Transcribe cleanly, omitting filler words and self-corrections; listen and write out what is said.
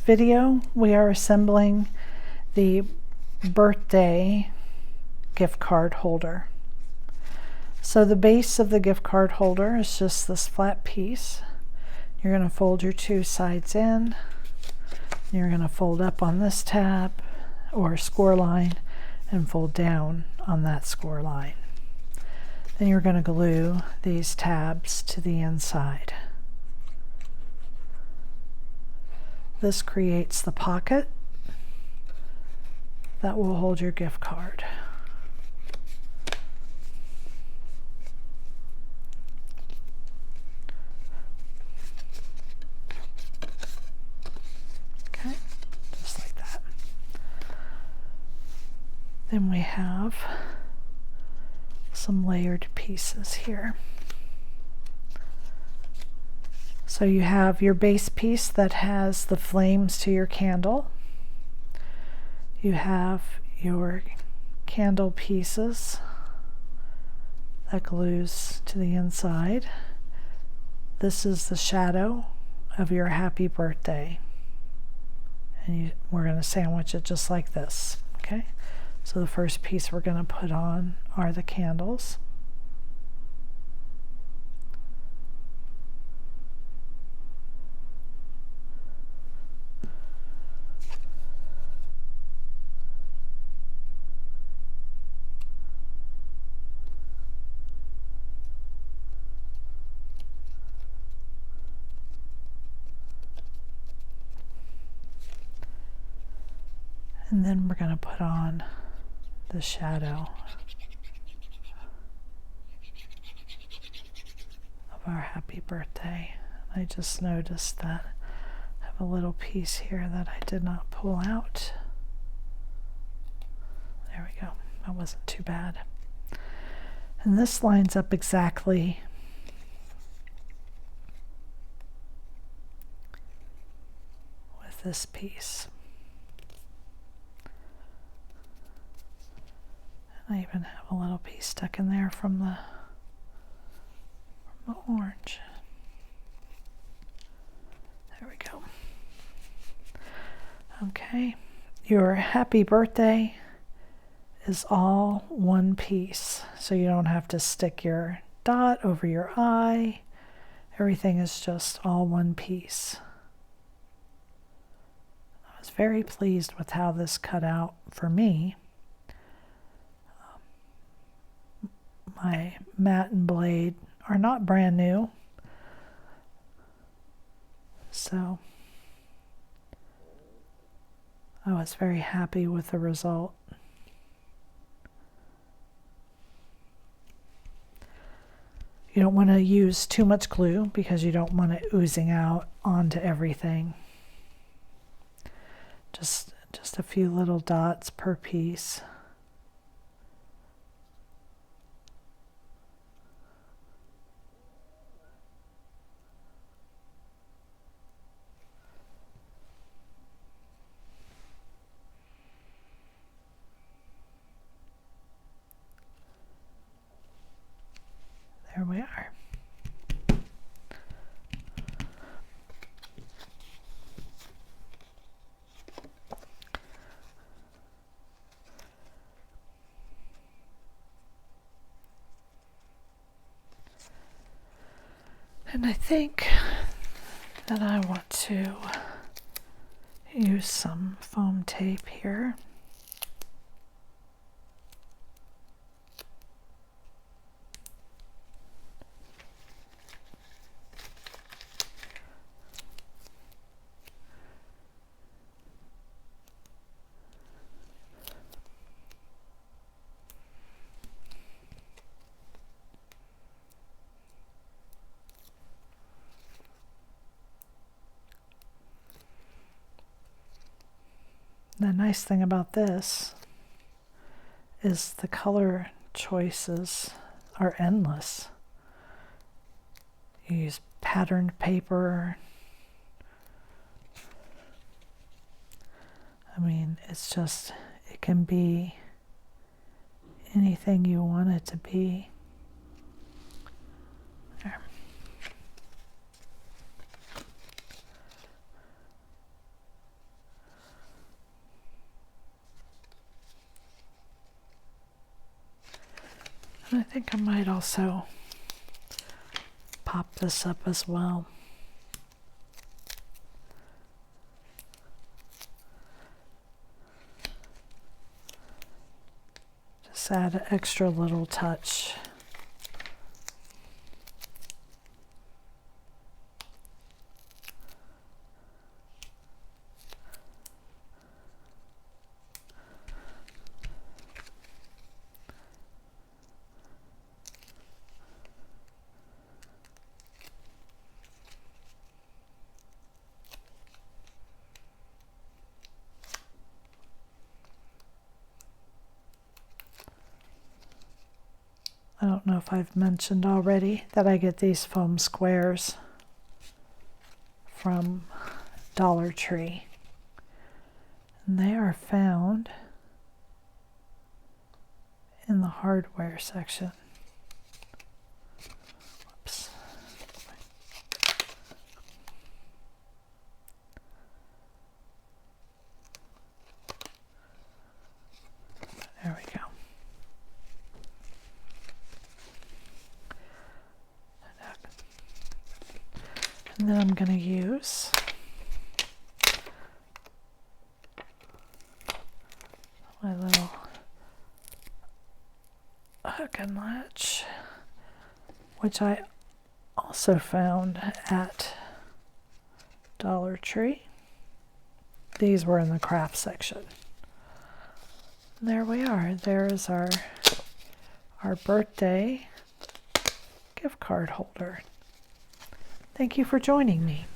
video, we are assembling the birthday gift card holder. So the base of the gift card holder is just this flat piece. You're going to fold your two sides in. You're going to fold up on this tab or score line and fold down on that score line. Then you're going to glue these tabs to the inside. This creates the pocket that will hold your gift card. Okay, just like that. Then we have some layered pieces here. So you have your base piece that has the flames to your candle. You have your candle pieces that glues to the inside. This is the shadow of your happy birthday. And we're going to sandwich it just like this. Okay? So the first piece we're going to put on are the candles. And then we're going to put on the shadow of our happy birthday. I just noticed that I have a little piece here that I did not pull out. There we go. That wasn't too bad. And this lines up exactly with this piece. I even have a little piece stuck in there from the orange. There we go. Okay, your happy birthday is all one piece, so you don't have to stick your dot over your eye. Everything is just all one piece. I was very pleased with how this cut out for me. My mat and blade are not brand new, so I was very happy with the result. You don't want to use too much glue because you don't want it oozing out onto everything. Just a few little dots per piece. There we are. And I think that I want to use some foam tape here. The nice thing about this is the color choices are endless. You use patterned paper. I mean, it's just, it can be anything you want it to be. There. I think I might also pop this up as well. Just add an extra little touch. I don't know if I've mentioned already that I get these foam squares from Dollar Tree. And they are found in the hardware section. Whoops. There we go. And then I'm going to use my little hook and latch, which I also found at Dollar Tree. These were in the craft section. And there we are. There is our birthday gift card holder. Thank you for joining me.